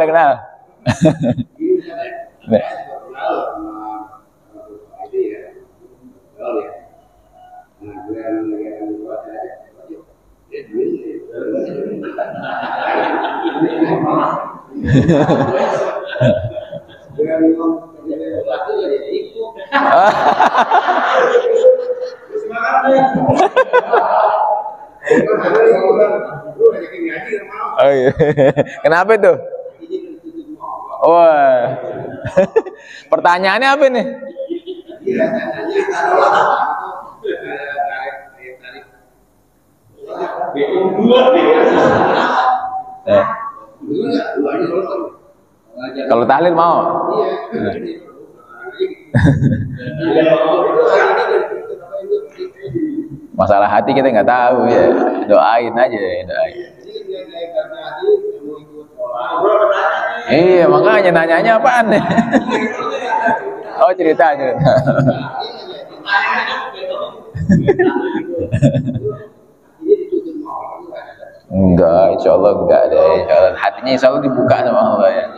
Oh iya. Kenapa itu? Wah. Pertanyaannya apa nih? Kalau tahlil mau? Masalah hati kita nggak tahu ya, doain aja, doain. Iya, makanya nanyanya apaan nih? Oh cerita. Enggak, insya Allah enggak ada. Hatinya insya Allah dibuka sama Allah ya.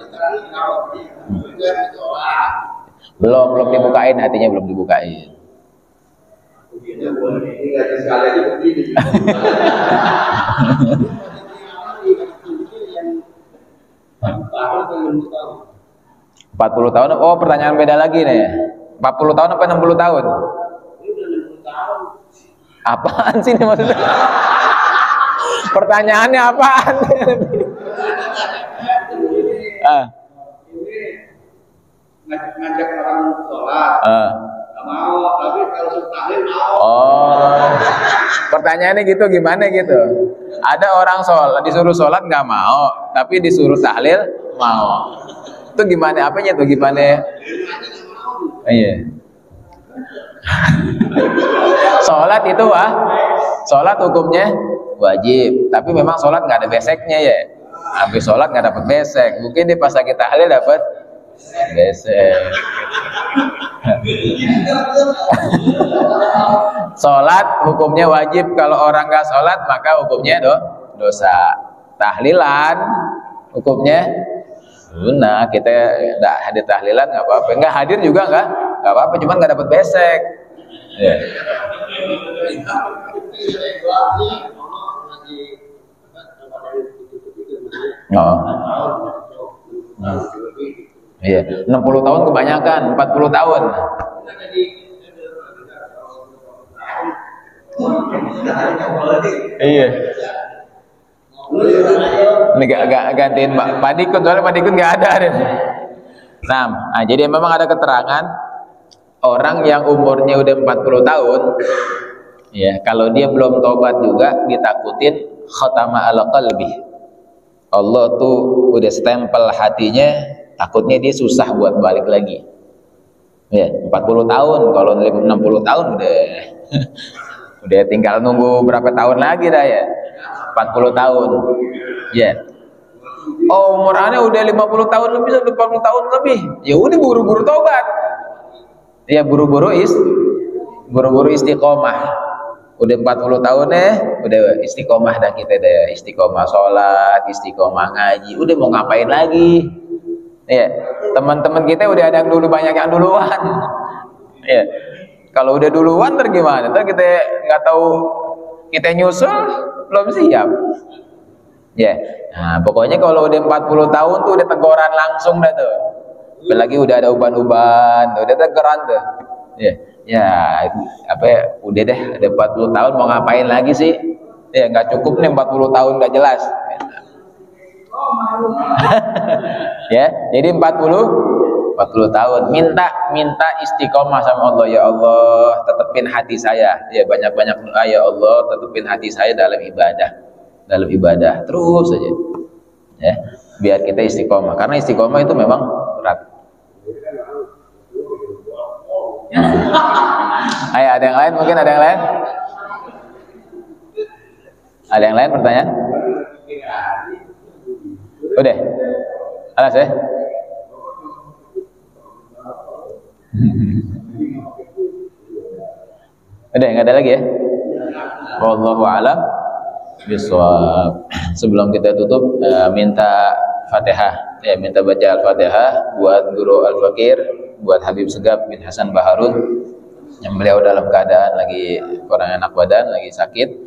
Belum dibukain, hatinya belum dibukain. Empat 40 tahun. Oh, pertanyaan beda lagi nih. 40 tahun apa 60 tahun? Apaan sih ini maksudnya? Pertanyaannya apaan? ngajak orang sholat, nggak mau. Tapi kalau suruh tahlil mau. Oh, pertanyaannya gitu gimana gitu? Ada orang sholat disuruh sholat nggak mau, tapi disuruh tahlil mau. Itu gimana? Apanya tuh gimana? Iya. Sholat itu sholat hukumnya wajib, tapi memang sholat nggak ada beseknya ya. Habis sholat nggak dapat besek, mungkin di pas lagi tahlil dapat besek. Sholat hukumnya wajib, kalau orang nggak sholat maka hukumnya dosa. Tahlilan hukumnya sunnah. Kita nggak hadir tahlilan nggak apa-apa, nggak hadir juga nggak apa-apa, cuman nggak dapat besek. Yeah. Oh. Iya, 60 tahun kebanyakan, 40 tahun. Iya. Ini gak gantiin Pak Dikun, soalnya Pak Dikun gak ada. Nah, jadi memang ada keterangan orang yang umurnya udah 40 tahun, ya, kalau dia belum tobat juga ditakutin khatama ala qalbi. Allah tuh udah stempel hatinya, takutnya dia susah buat balik lagi. Ya, 40 tahun, kalau 60 tahun udah tinggal nunggu berapa tahun lagi dah ya. 40 tahun. Ya. Oh, umurnya udah 50 tahun lebih, 40 tahun lebih. Ya udah buru-buru tobat. Ya buru-buru istiqomah. Udah 40 tahun udah istiqomah dah kita deh, istiqomah sholat, istiqomah ngaji. Udah mau ngapain lagi? Ya, teman-teman kita udah ada yang dulu, banyak yang duluan. Ya, kalau udah duluan ntar gimana? Ntar kita nggak tahu, kita nyusul belum siap. Ya, nah pokoknya kalau udah 40 tahun tuh udah teguran langsung dah tuh. Apalagi udah ada uban-uban, udah teguran tuh. Ya, apa ya, udah deh, ada 40 tahun mau ngapain lagi sih? Ya nggak cukup nih 40 tahun nggak jelas. Ya, jadi 40 tahun minta istiqomah sama Allah. Ya Allah, tetepin hati saya. Ya banyak-banyak doa, ya Allah, tetepin hati saya dalam ibadah terus saja. Ya, biar kita istiqomah, karena istiqomah itu memang berat. Ayo, ada yang lain? Mungkin ada yang lain? Ada yang lain pertanyaan? Udah? Alas ya? Udah, nggak ada lagi ya? Wallahu a'lam bishawab. Sebelum kita tutup, minta Fatihah, ya, minta baca Al-Fatihah buat Guru Al-Fakir, buat Habib Segap bin Hasan Baharun, yang beliau dalam keadaan lagi kurang enak badan, lagi sakit.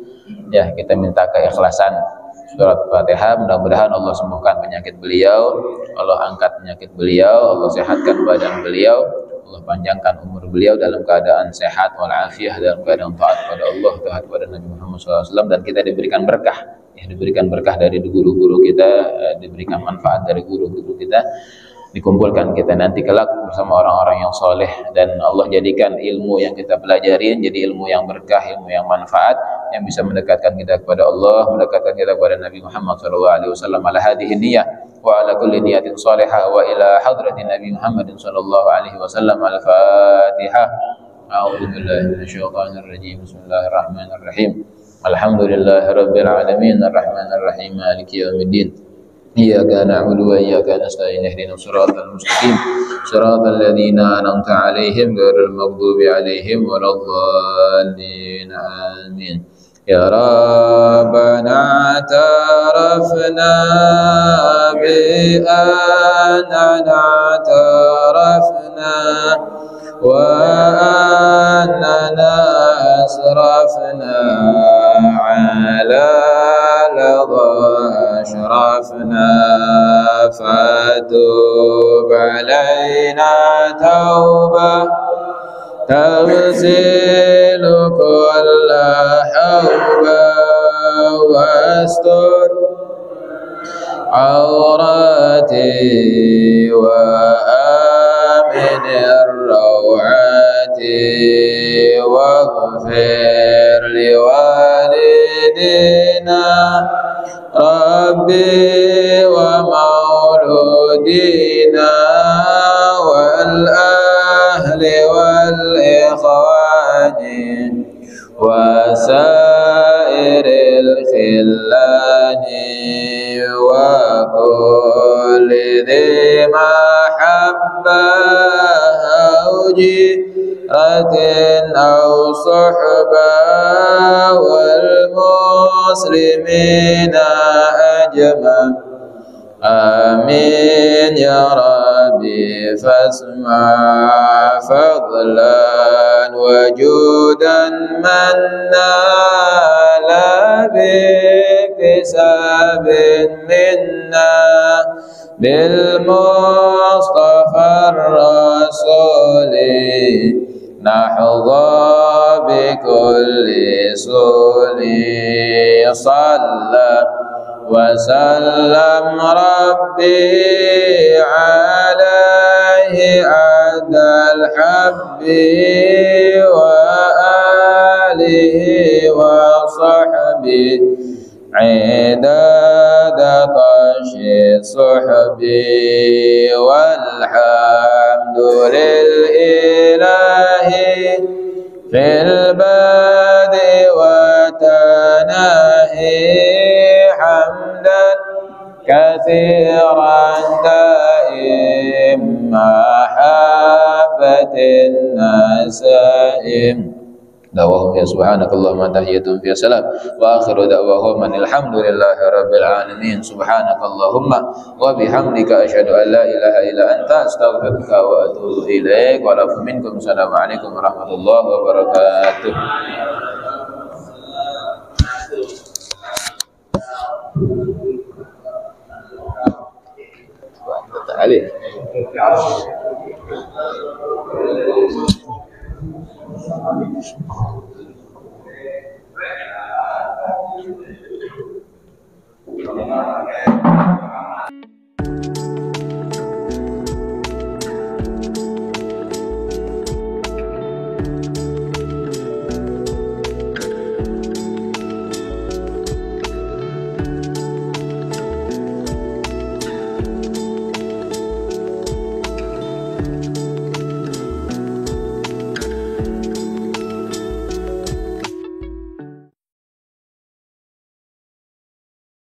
Ya, kita minta keikhlasan surat Fatihah, mudah-mudahan Allah sembuhkan penyakit beliau, Allah angkat penyakit beliau, Allah sehatkan badan beliau, Allah panjangkan umur beliau dalam keadaan sehat walafiat, dalam keadaan taat pada Allah, taat pada Nabi Muhammad SAW, dan kita diberikan berkah, ya, diberikan berkah dari guru-guru kita, diberikan manfaat dari guru-guru kita, dikumpulkan kita nanti kelak bersama orang-orang yang soleh, dan Allah jadikan ilmu yang kita pelajarin jadi ilmu yang berkah, ilmu yang manfaat, yang bisa mendekatkan kita kepada Allah, mendekatkan kita kepada Nabi Muhammad SAW. Ala hadhihi niyyah wa ala kulli niyatin salihah wa ila hadratin Nabi Muhammad SAW. Al-Fatihah. A'udzu billahi minasyaitonir rajim. Bismillahirrahmanirrahim. Alhamdulillahirabbil alamin, arrahmanir rahim, maliki yaumiddin. Iyyaka na'budu wa iyyaka nasta'in, ihdinas siratal mustaqim, siratal ladzina an'amta 'alaihim ghairil maghdubi 'alaihim waladdallin. Amin. Ya Rabbana tarafna bi annana tarafna wa annana asrafna 'ala أشرفنا فتوب علينا توبة تغسل كل حوبة واستر عوراتي وآمن من الروعات واغفر لوالدينا ربي ومولودينا والأهل والإخوان وسائر الخلان وكل ذي محبة أو جهة أو صحبة والمسلمين أجمع آمين يا ربي فاسمع فضلا وجودا من نال باكتساب منا بالمصطفى الرسول نحظى بكل سول صلى وسلم ربي عليه عد الحب وآله وصحبه عداد طش الصحب والحمد للإله في البدء وتناهي حمدا كثيرا دائم محبة النسائم دعواهم يا سبحانك اللهم تحيتهم فيها سلام وآخر دعواهم أن الحمد لله رب العالمين سبحانك اللهم وبحمدك أشهد أن لا إله إلا أنت أستغفرك وأتوب إليك ولكم منكم السلام عليكم ورحمة الله وبركاته. عليه Thank you.